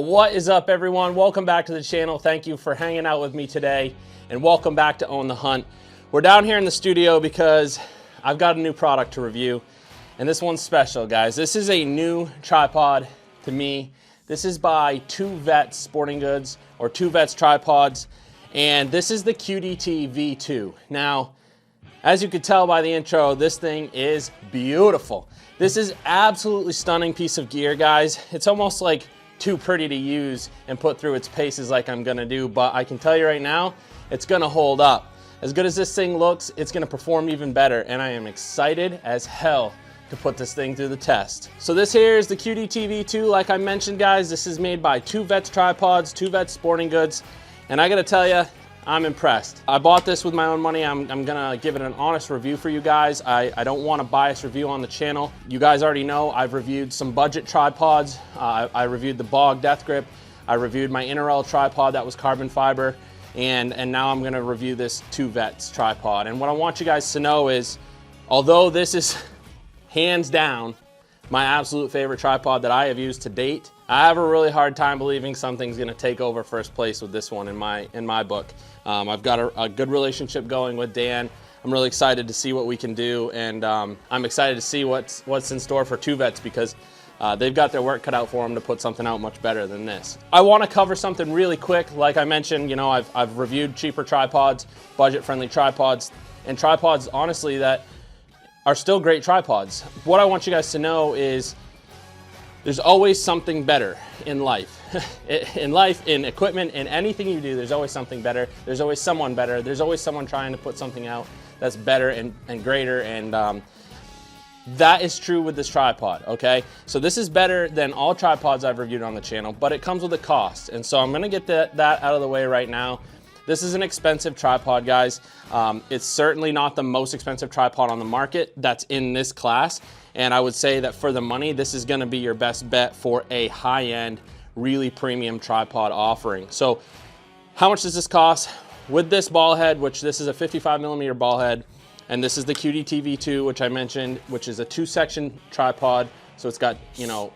What is up, everyone? Welcome back to the channel. Thank you for hanging out with me today, and welcome back to Own the Hunt. We're down here in the studio because I've got a new product to review, and this one's special, guys. This is a new tripod to me. This is by TwoVets Sporting Goods, or TwoVets Tripods, and this is the QDT V2. Now, as you could tell by the intro, this thing is beautiful. This is absolutely stunning piece of gear, guys. It's almost like too pretty to use and put through its paces like I'm gonna do, but I can tell you right now, it's gonna hold up. As good as this thing looks, it's gonna perform even better, and I am excited as hell to put this thing through the test. So this here is the QDT V2. Like I mentioned, guys, this is made by TwoVets Tripods, TwoVets Sporting Goods, and I gotta tell you, I'm impressed. I bought this with my own money. I'm gonna give it an honest review for you guys. I don't want a biased review on the channel. You guys already know I've reviewed some budget tripods. I reviewed the Bog Death Grip. I reviewed my Interel tripod that was carbon fiber. And now I'm gonna review this TwoVets tripod. And what I want you guys to know is, although this is hands down my absolute favorite tripod that I have used to date, I have a really hard time believing something's gonna take over first place with this one in my book. I've got a good relationship going with Dan. I'm really excited to see what we can do, and I'm excited to see what's in store for TwoVets, because they've got their work cut out for them to put something out much better than this. I wanna cover something really quick. Like I mentioned, you know, I've reviewed cheaper tripods, budget-friendly tripods, and tripods, honestly, that are still great tripods. What I want you guys to know is there's always something better in life. In life, in equipment, in anything you do, there's always something better. There's always someone better. There's always someone trying to put something out that's better and greater, and that is true with this tripod, okay? So this is better than all tripods I've reviewed on the channel, but it comes with a cost, and so I'm gonna get that out of the way right now. This is an expensive tripod, guys. It's certainly not the most expensive tripod on the market that's in this class. And I would say that for the money, this is gonna be your best bet for a high-end, really premium tripod offering. So how much does this cost? With this ball head, which this is a 55mm ball head, and this is the QDT V2, which I mentioned, which is a 2-section tripod. So it's got, you know,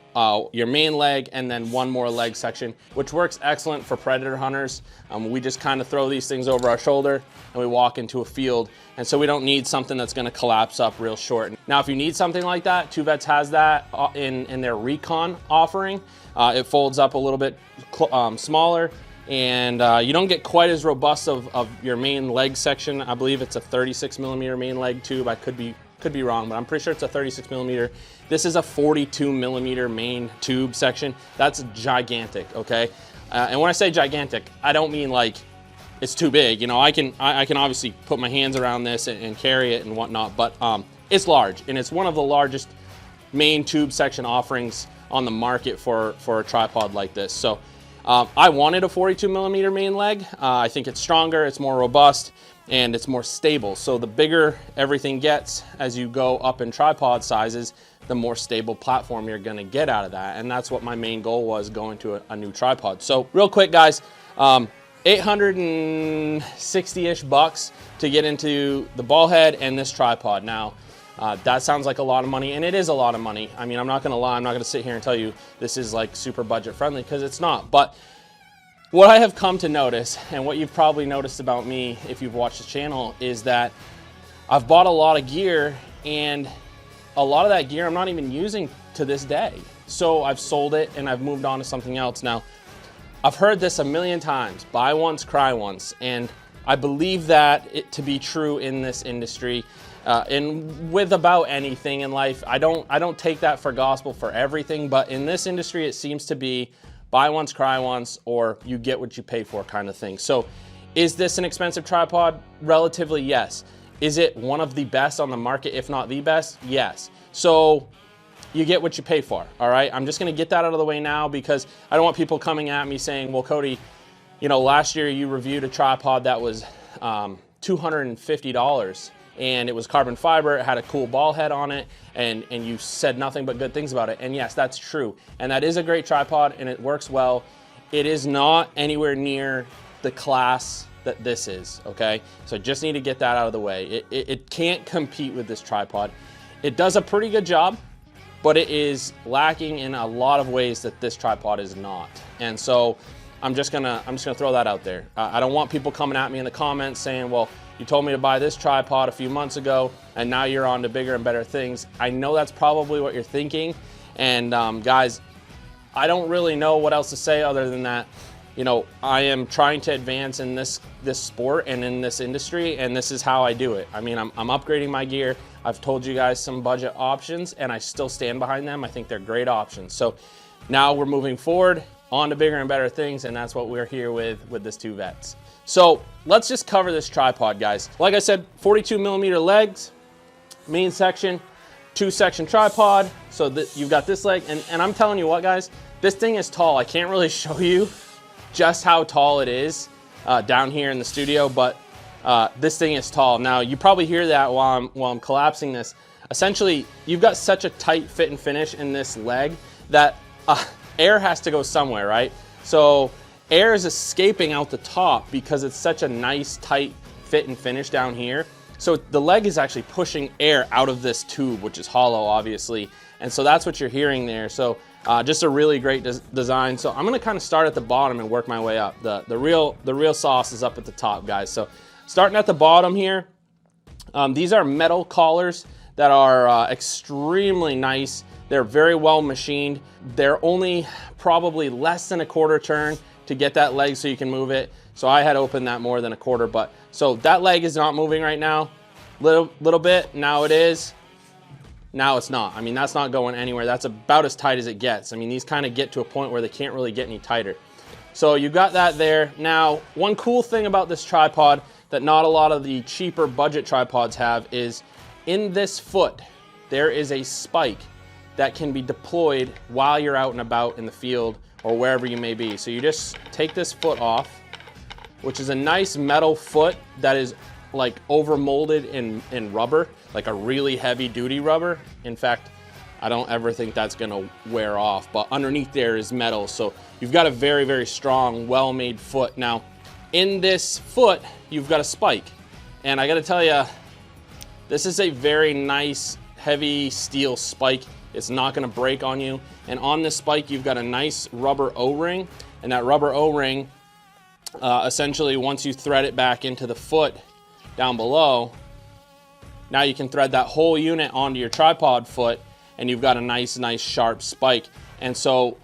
your main leg and then one more leg section, which works excellent for predator hunters. We just kind of throw these things over our shoulder and we walk into a field. And so we don't need something that's gonna collapse up real short. Now, if you need something like that, TwoVets has that in their Recon offering. It folds up a little bit smaller, and you don't get quite as robust of your main leg section. I believe it's a 36mm main leg tube. I could be wrong, but I'm pretty sure it's a 36mm. This is a 42mm main tube section. That's gigantic, okay? And when I say gigantic, I don't mean like it's too big. You know, I can obviously put my hands around this and carry it and whatnot, but it's large, and it's one of the largest main tube section offerings on the market for a tripod like this. So I wanted a 42mm main leg. I think it's stronger, it's more robust, and it's more stable. So the bigger everything gets as you go up in tripod sizes, the more stable platform you're gonna get out of that. And that's what my main goal was going to a new tripod. So real quick, guys, 860-ish bucks to get into the ball head and this tripod. Now, that sounds like a lot of money, and it is a lot of money. I mean, I'm not gonna lie, I'm not gonna sit here and tell you this is like super budget friendly, because it's not. But what I have come to notice, and what you've probably noticed about me if you've watched the channel, is that I've bought a lot of gear, and a lot of that gear I'm not even using to this day. So I've sold it and I've moved on to something else. Now, I've heard this a million times, buy once, cry once, and I believe that to be true in this industry. And with about anything in life, I don't take that for gospel for everything, but in this industry, it seems to be buy once, cry once, or you get what you pay for kind of thing. So is this an expensive tripod? Relatively, yes. Is it one of the best on the market, if not the best? Yes. So you get what you pay for, all right? I'm just gonna get that out of the way now, because I don't want people coming at me saying, well, Cody, you know, last year you reviewed a tripod that was $250, and it was carbon fiber, it had a cool ball head on it, and you said nothing but good things about it. And yes, that's true. And that is a great tripod, and it works well. It is not anywhere near the class that this is, okay? So just need to get that out of the way. It can't compete with this tripod. It does a pretty good job. but it is lacking in a lot of ways that this tripod is not. And so I'm just gonna throw that out there. I don't want people coming at me in the comments saying, well, you told me to buy this tripod a few months ago and now you're on to bigger and better things. I know that's probably what you're thinking. And guys, I don't really know what else to say other than that. You know, I am trying to advance in this sport and in this industry, and this is how I do it. I mean, I'm upgrading my gear. I've told you guys some budget options, and I still stand behind them. I think they're great options. So now we're moving forward on to bigger and better things, and that's what we're here with this twovets. So let's just cover this tripod, guys. Like I said, 42mm legs, main section, 2-section tripod. So that you've got this leg, and I'm telling you what, guys, this thing is tall. I can't really show you just how tall it is down here in the studio, but this thing is tall. Now you probably hear that while I'm collapsing this. Essentially, you've got such a tight fit and finish in this leg that air has to go somewhere, right? So air is escaping out the top because it's such a nice tight fit and finish down here. So the leg is actually pushing air out of this tube, which is hollow, obviously, and so that's what you're hearing there. So just a really great design. So I'm gonna kind of start at the bottom and work my way up. The real sauce is up at the top, guys. So starting at the bottom here, these are metal collars that are extremely nice. They're very well machined. They're only probably less than a quarter turn to get that leg so you can move it. So I had opened that more than a quarter, but so that leg is not moving right now. Little bit, now it is. Now it's not. I mean, that's not going anywhere. That's about as tight as it gets. I mean, these kind of get to a point where they can't really get any tighter. So you got that there. Now, one cool thing about this tripod that not a lot of the cheaper budget tripods have is in this foot, there is a spike that can be deployed while you're out and about in the field or wherever you may be. So you just take this foot off, which is a nice metal foot that is like over molded in rubber, like a really heavy duty rubber. In fact, I don't ever think that's gonna wear off, but underneath there is metal. So you've got a very, very strong, well-made foot. Now, in this foot, you've got a spike. And I gotta tell you, this is a very nice, heavy steel spike. It's not gonna break on you. And on this spike, you've got a nice rubber O-ring. And that rubber O-ring, essentially, once you thread it back into the foot down below, now you can thread that whole unit onto your tripod foot, and you've got a nice sharp spike. And so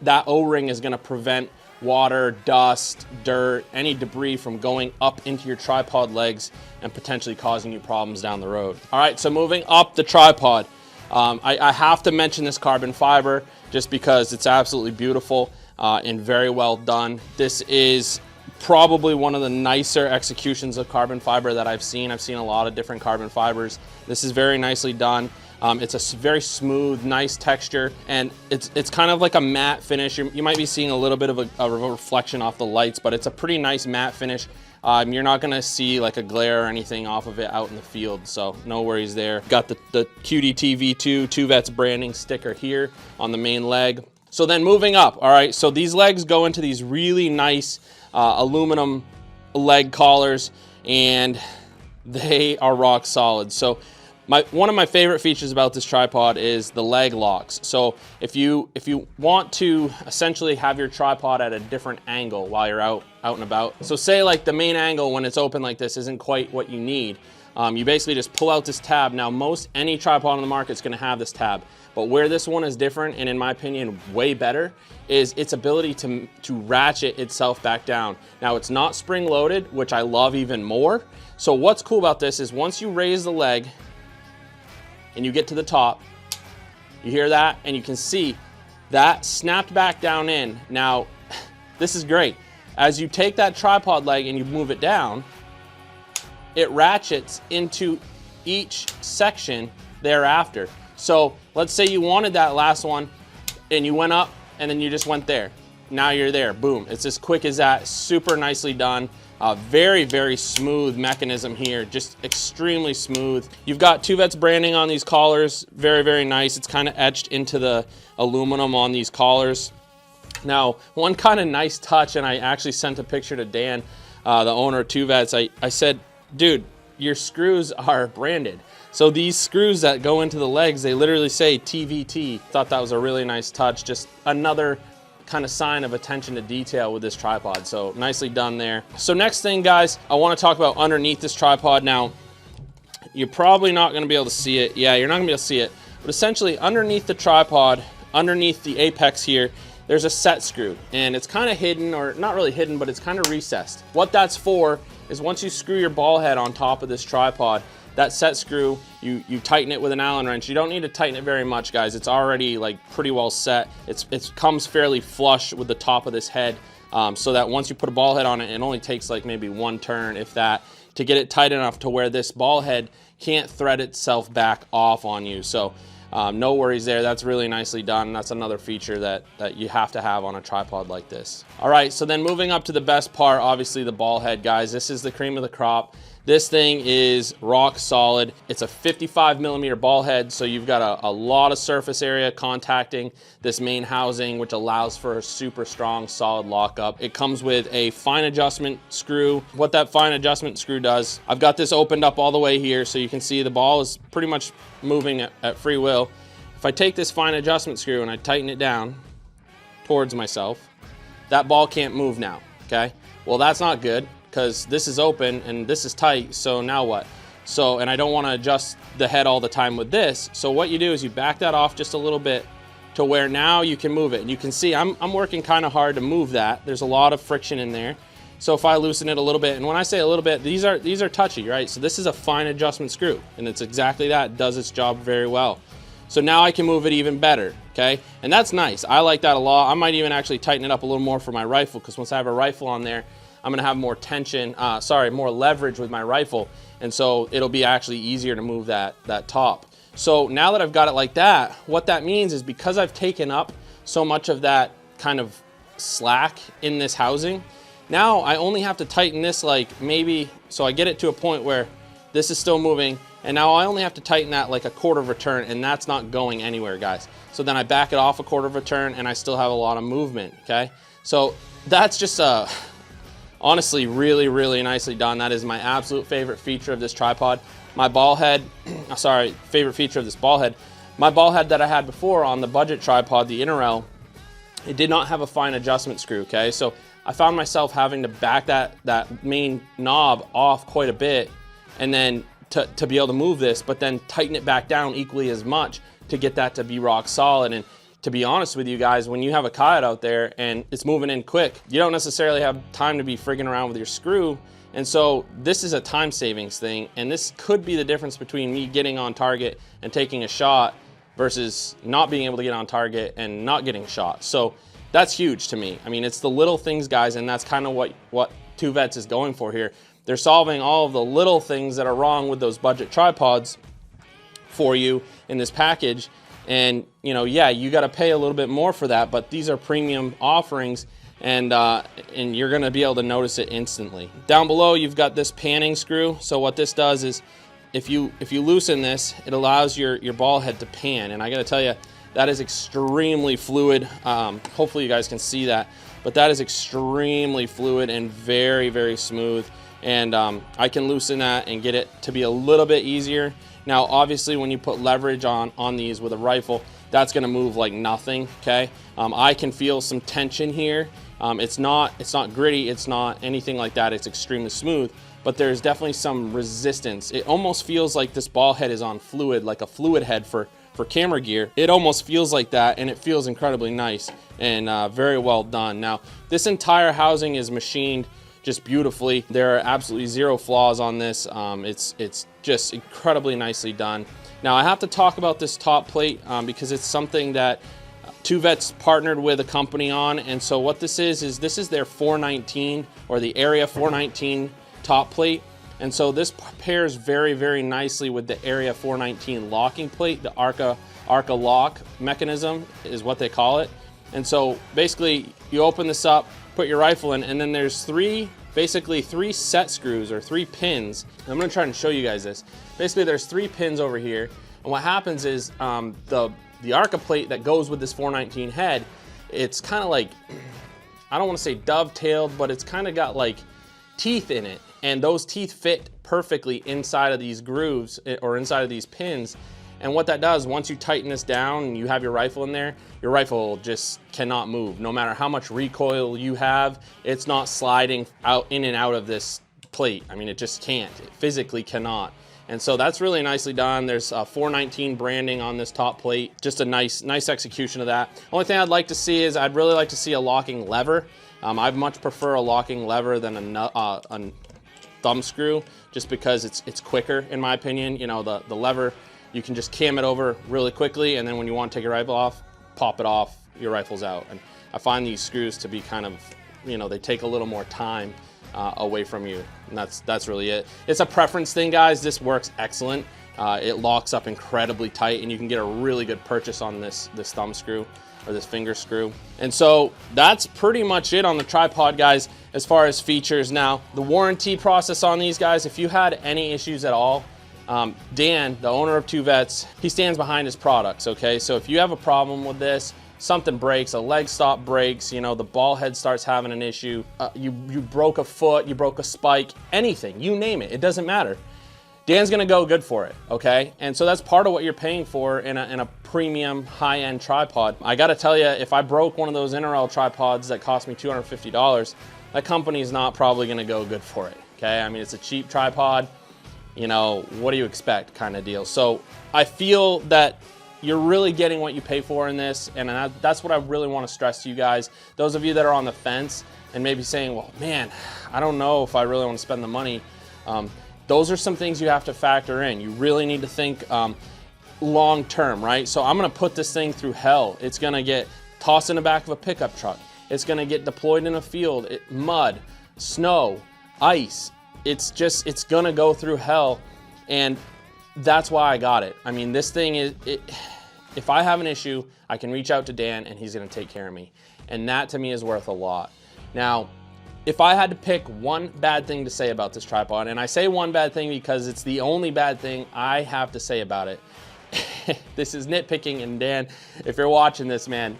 that O-ring is gonna prevent water, dust, dirt, any debris from going up into your tripod legs and potentially causing you problems down the road. All right, so moving up the tripod, I have to mention this carbon fiber just because it's absolutely beautiful and very well done. This is probably one of the nicer executions of carbon fiber that I've seen. I've seen a lot of different carbon fibers. This is very nicely done. It's a very smooth, nice texture, and it's kind of like a matte finish. You might be seeing a little bit of a reflection off the lights, but it's a pretty nice matte finish. You're not gonna see like a glare or anything off of it out in the field, so no worries there. Got the QDT V2 twovets branding sticker here on the main leg. So then moving up, all right, so these legs go into these really nice aluminum leg collars, and they are rock solid. So one of my favorite features about this tripod is the leg locks. So if you want to essentially have your tripod at a different angle while you're out and about, so say like the main angle when it's open like this isn't quite what you need, you basically just pull out this tab. Now any tripod on the market is going to have this tab, but where this one is different, and in my opinion way better, is its ability to ratchet itself back down. Now it's not spring loaded, which I love even more. So what's cool about this is once you raise the leg and you get to the top, you hear that, and you can see that snapped back down in. Now, this is great. As you take that tripod leg and you move it down, it ratchets into each section thereafter. So let's say you wanted that last one and you went up and then you just went there. Now you're there, boom. It's as quick as that, super nicely done. Very, very smooth mechanism here, just extremely smooth. You've got twovets branding on these collars, very, very nice. It's kind of etched into the aluminum on these collars. Now, one kind of nice touch, and I actually sent a picture to Dan, the owner of twovets. I said, dude, your screws are branded. So these screws that go into the legs, they literally say TVT. Thought that was a really nice touch. Just another kind of sign of attention to detail with this tripod. So nicely done there. So next thing, guys, I want to talk about underneath this tripod. Now, you're probably not going to be able to see it. Yeah, you're not going to be able to see it. But essentially, underneath the tripod, underneath the apex here, there's a set screw, and it's kind of hidden, or not really hidden, but it's kind of recessed. What that's for is once you screw your ball head on top of this tripod, that set screw, you tighten it with an Allen wrench. You don't need to tighten it very much, guys. It's already like pretty well set. It comes fairly flush with the top of this head, so that once you put a ball head on it, it only takes like maybe one turn, if that, to get it tight enough to where this ball head can't thread itself back off on you. So no worries there. That's really nicely done. That's another feature that you have to have on a tripod like this. All right, so then moving up to the best part, obviously the ball head, guys. This is the cream of the crop. This thing is rock solid. It's a 55mm ball head, so you've got a lot of surface area contacting this main housing, which allows for a super strong, solid lockup. It comes with a fine adjustment screw. What that fine adjustment screw does, I've got this opened up all the way here, so you can see the ball is pretty much moving at free will. If I take this fine adjustment screw and I tighten it down towards myself, that ball can't move now, okay? Well, that's not good, because this is open and this is tight, so now what? So, and I don't want to adjust the head all the time with this, so what you do is you back that off just a little bit to where now you can move it. And you can see I'm working kind of hard to move that. There's a lot of friction in there. So if I loosen it a little bit, and when I say a little bit, these are touchy, right? So this is a fine adjustment screw, and it's exactly that. It does its job very well. So now I can move it even better, okay? And that's nice. I like that a lot. I might even actually tighten it up a little more for my rifle, because once I have a rifle on there, I'm gonna have more tension, more leverage with my rifle. And so it'll be actually easier to move that top. So now that I've got it like that, what that means is because I've taken up so much of that kind of slack in this housing, now I only have to tighten this like maybe, so I get it to a point where this is still moving, and now I only have to tighten that like a quarter of a turn, and that's not going anywhere, guys. So then I back it off a quarter of a turn, and I still have a lot of movement, okay? So that's just honestly really, really nicely done. That is my absolute favorite feature of this tripod. My ball head, favorite feature of this ball head. My ball head that I had before on the budget tripod, the Interrail, it did not have a fine adjustment screw, okay? So I found myself having to back that main knob off quite a bit, and then to be able to move this, but then tighten it back down equally as much to get that to be rock solid. And to be honest with you guys, when you have a coyote out there and it's moving in quick, you don't necessarily have time to be frigging around with your screw. And so this is a time savings thing, and this could be the difference between me getting on target and taking a shot versus not being able to get on target and not getting shot. So that's huge to me. I mean, it's the little things, guys, and that's kind of what twovets is going for here. They're solving all of the little things that are wrong with those budget tripods for you in this package. And you know, yeah, you got to pay a little bit more for that, but these are premium offerings, and you're going to be able to notice it instantly. Down below, you've got this panning screw. So what this does is, if you loosen this, it allows your ball head to pan. And I got to tell you, that is extremely fluid. Hopefully you guys can see that, but that is extremely fluid and very, very smooth. And I can loosen that and get it to be a little bit easier. Now, obviously, when you put leverage on these with a rifle, that's going to move like nothing, okay? I can feel some tension here. It's not gritty, it's not anything like that. It's extremely smooth, but there's definitely some resistance. It almost feels like this ball head is on fluid, like a fluid head for camera gear. It almost feels like that, and it feels incredibly nice and very well done. Now, this entire housing is machined just beautifully. There are absolutely zero flaws on this. It's just incredibly nicely done. Now I have to talk about this top plate because it's something that twovets partnered with a company on. And so what this is this is their 419, or the Area 419 top plate. And so this pairs very, very nicely with the Area 419 locking plate. The ARCA lock mechanism is what they call it. And so basically you open this up, put your rifle in, and then there's basically three set screws, or 3 pins. I'm gonna try and show you guys this. Basically there's 3 pins over here, and what happens is the ARCA plate that goes with this 419 head, it's kind of like, I don't want to say dovetailed, but it's kind of got like teeth in it, and those teeth fit perfectly inside of these grooves or inside of these pins. And what that does, once you tighten this down and you have your rifle in there, your rifle just cannot move. No matter how much recoil you have, it's not sliding out in and out of this plate. I mean, it just can't. It physically cannot. And so that's really nicely done. There's 419 branding on this top plate. Just a nice execution of that. Only thing I'd like to see is I'd really like to see a locking lever. I'd much prefer a locking lever than a thumb screw, just because it's quicker in my opinion. You know, the lever, you can just cam it over really quickly, and then when you want to take your rifle off, pop it off, your rifle's out. And I find these screws to be kind of, you know, they take a little more time away from you, and that's really it. It's a preference thing, guys. This works excellent. It locks up incredibly tight, and you can get a really good purchase on this thumb screw or this finger screw. And so that's pretty much it on the tripod, guys, as far as features. Now, the warranty process on these guys, if you had any issues at all, Dan, the owner of twovets, he stands behind his products, okay? So if you have a problem with this, something breaks, a leg stop breaks, you know, the ball head starts having an issue, you broke a foot, you broke a spike, anything, you name it, it doesn't matter. Dan's gonna go good for it, okay? And so that's part of what you're paying for in a premium high-end tripod. I gotta tell you, if I broke one of those NRL tripods that cost me $250, that company's not probably gonna go good for it, okay? I mean, it's a cheap tripod, you know, what do you expect kind of deal. So I feel that you're really getting what you pay for in this, and that's what I really want to stress to you guys. Those of you that are on the fence and maybe saying, well, man, I don't know if I really want to spend the money. Those are some things you have to factor in. You really need to think long term, right? So I'm going to put this thing through hell. It's going to get tossed in the back of a pickup truck. It's going to get deployed in a field, mud, snow, ice. It's going to go through hell, and that's why I got it. I mean, this thing is, if I have an issue, I can reach out to Dan and he's gonna take care of me. And that to me is worth a lot. Now, if I had to pick one bad thing to say about this tripod, and I say one bad thing because it's the only bad thing I have to say about it. This is nitpicking, and Dan, if you're watching this, man,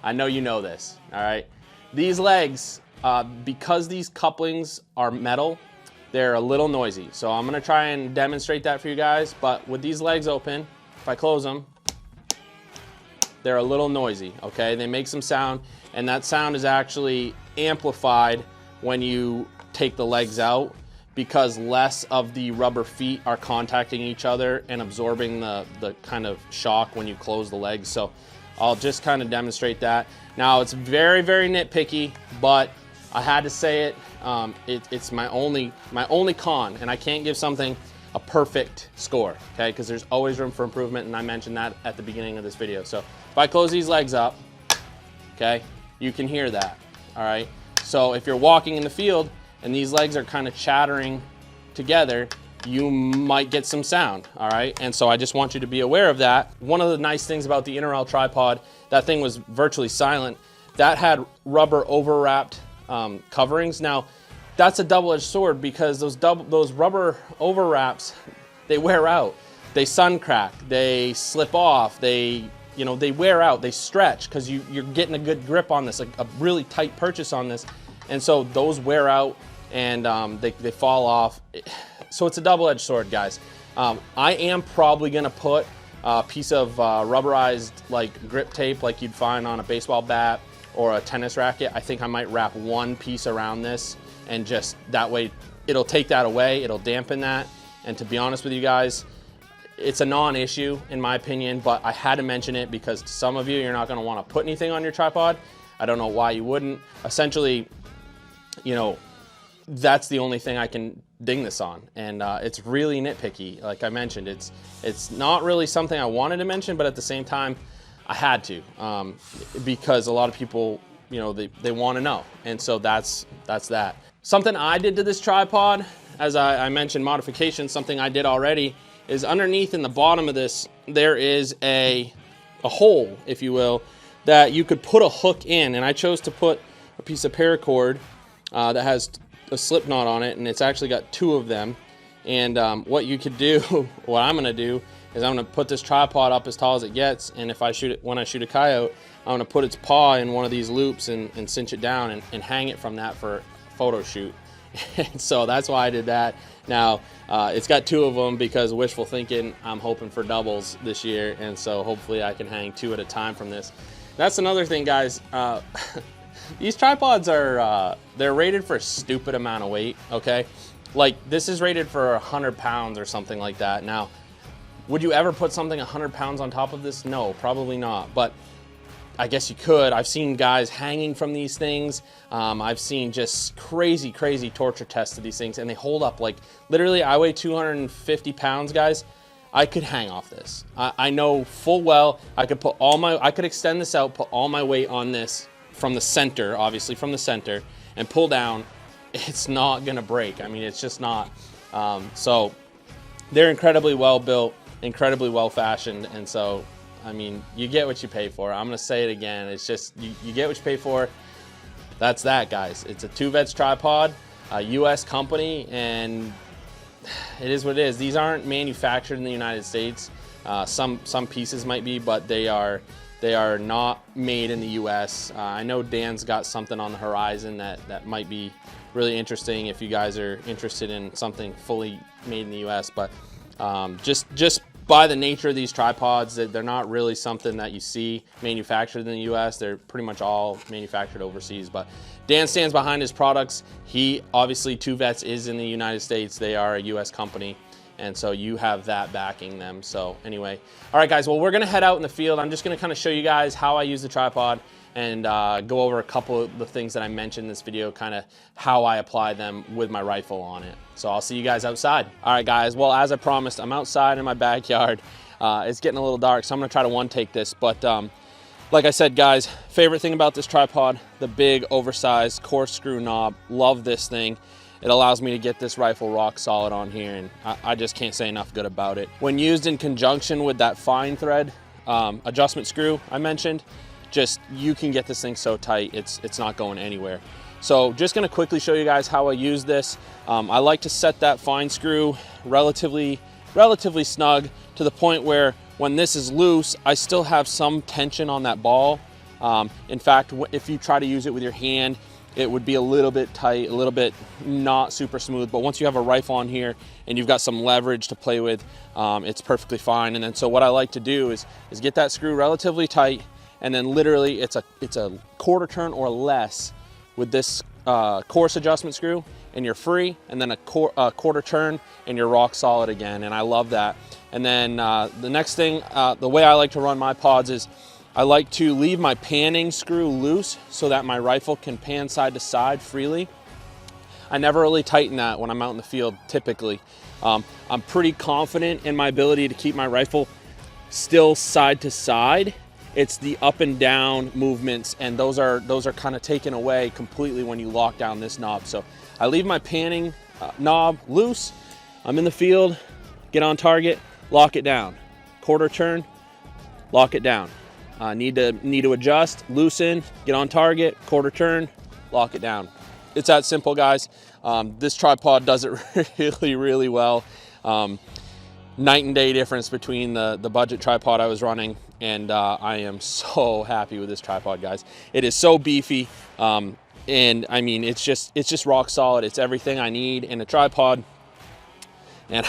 I know you know this, all right? These legs, because these couplings are metal, they're a little noisy. So I'm gonna try and demonstrate that for you guys, but with these legs open, if I close them, they're a little noisy, okay? They make some sound, and that sound is actually amplified when you take the legs out, because less of the rubber feet are contacting each other and absorbing the kind of shock when you close the legs. So I'll just kind of demonstrate that. Now, it's very, very nitpicky, but I had to say it. It's my only con, and I can't give something a perfect score, okay? Because there's always room for improvement, and I mentioned that at the beginning of this video. So if I close these legs up, okay, you can hear that, all right? So if you're walking in the field and these legs are kind of chattering together, you might get some sound, all right? And so I just want you to be aware of that. One of the nice things about the NRL tripod, that thing was virtually silent. That had rubber overwrapped coverings. Now, that's a double-edged sword, because those rubber overwraps, they wear out. They sun crack, they slip off, they wear out, they stretch, because you're getting a good grip on this, a really tight purchase on this. And so those wear out, and they fall off. So it's a double-edged sword, guys. I am probably gonna put a piece of rubberized like grip tape like you'd find on a baseball bat or a tennis racket. I think I might wrap one piece around this, and just that way it'll take that away, it'll dampen that. And to be honest with you guys, it's a non-issue in my opinion, but I had to mention it because to some of you, you're not gonna wanna put anything on your tripod. I don't know why you wouldn't. Essentially, you know, that's the only thing I can ding this on, and it's really nitpicky. Like I mentioned, it's not really something I wanted to mention, but at the same time, I had to, because a lot of people, you know, they want to know, and so that's that. Something I did to this tripod, as I mentioned modifications, something I did already, is underneath in the bottom of this, there is a hole, if you will, that you could put a hook in, and I chose to put a piece of paracord that has a slip knot on it, and it's actually got two of them. And what you could do, what I'm gonna do, is I'm gonna put this tripod up as tall as it gets, and if I shoot it, when I shoot a coyote, I'm gonna put its paw in one of these loops and cinch it down and hang it from that for a photo shoot. And so that's why I did that. Now, it's got 2 of them because wishful thinking, I'm hoping for doubles this year. And so hopefully I can hang 2 at a time from this. That's another thing, guys. These tripods are, they're rated for a stupid amount of weight, okay? Like this is rated for 100 pounds or something like that. Now, would you ever put something 100 pounds on top of this? No, probably not. But I guess you could. I've seen guys hanging from these things. I've seen just crazy, crazy torture tests of these things, and they hold up. Like literally, I weigh 250 pounds, guys. I could hang off this. I know full well I could put I could extend this out, put all my weight on this from the center, obviously from the center, and pull down. It's not gonna break. I mean, it's just not. So they're incredibly well built, incredibly well fashioned, and so I mean, you get what you pay for. I'm gonna say it again. It's just, you get what you pay for. That's that, guys. It's a twovets tripod, a US company, and it is what it is. These aren't manufactured in the United States. Some pieces might be, but they are not made in the US. I know Dan's got something on the horizon that might be really interesting if you guys are interested in something fully made in the US, but just by the nature of these tripods, that they're not really something that you see manufactured in the US. They're pretty much all manufactured overseas. But Dan stands behind his products. He obviously, twovets is in the United States. They are a US company, and so you have that backing them. So anyway, all right, guys. Well, we're gonna head out in the field. I'm just gonna kind of show you guys how I use the tripod and go over a couple of the things that I mentioned in this video, kind of how I apply them with my rifle on it. So I'll see you guys outside. All right, guys, well, as I promised, I'm outside in my backyard. It's getting a little dark, so I'm gonna try to one-take this, but like I said, guys, favorite thing about this tripod, the big, oversized corkscrew knob. Love this thing. It allows me to get this rifle rock solid on here, and I just can't say enough good about it. When used in conjunction with that fine thread adjustment screw I mentioned, you can get this thing so tight, it's not going anywhere. So just gonna quickly show you guys how I use this. I like to set that fine screw relatively snug to the point where when this is loose, I still have some tension on that ball. In fact, if you try to use it with your hand, it would be a little bit tight, a little bit not super smooth. But once you have a rifle on here and you've got some leverage to play with, it's perfectly fine. And then so what I like to do is get that screw relatively tight, and then literally it's a quarter turn or less with this course adjustment screw, and you're free, and then a quarter turn and you're rock solid again, and I love that. And then the next thing, the way I like to run my pods is I like to leave my panning screw loose so that my rifle can pan side to side freely. I never really tighten that when I'm out in the field typically. I'm pretty confident in my ability to keep my rifle still side to side. It's the up and down movements, and those are kind of taken away completely when you lock down this knob. So I leave my panning knob loose. I'm in the field, get on target, lock it down. Quarter turn, lock it down. Need to adjust, loosen, get on target, quarter turn, lock it down. It's that simple, guys. This tripod does it really, really well. Night and day difference between the budget tripod I was running, and I am so happy with this tripod, guys. It is so beefy, and I mean, it's just rock solid. It's everything I need in a tripod, and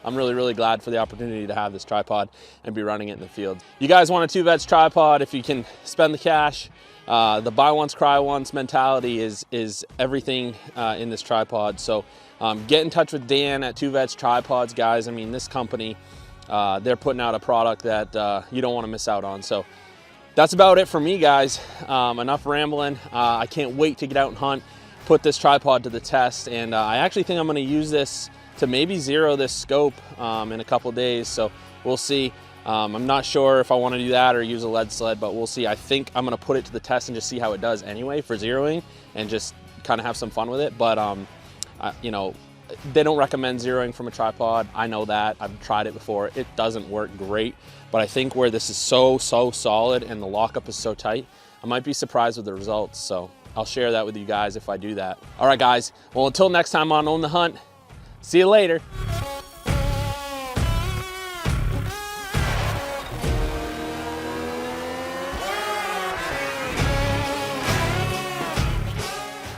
I'm really, really glad for the opportunity to have this tripod and be running it in the field. You guys want a twovets tripod, if you can spend the cash. The buy once, cry once mentality is everything in this tripod. So get in touch with Dan at twovets tripods, guys. I mean, this company, they're putting out a product that you don't want to miss out on. So that's about it for me, guys. Enough rambling. I can't wait to get out and hunt, put this tripod to the test, and I actually think I'm going to use this to maybe zero this scope in a couple days. So we'll see. I'm not sure if I want to do that or use a lead sled, but we'll see. I think I'm going to put it to the test and just see how it does anyway for zeroing, and just kind of have some fun with it. But you know, they don't recommend zeroing from a tripod. I know that. I've tried it before. It doesn't work great, but I think where this is so solid and the lockup is so tight, I might be surprised with the results. So I'll share that with you guys if I do that. All right, guys. Well, until next time on Own the Hunt, see you later.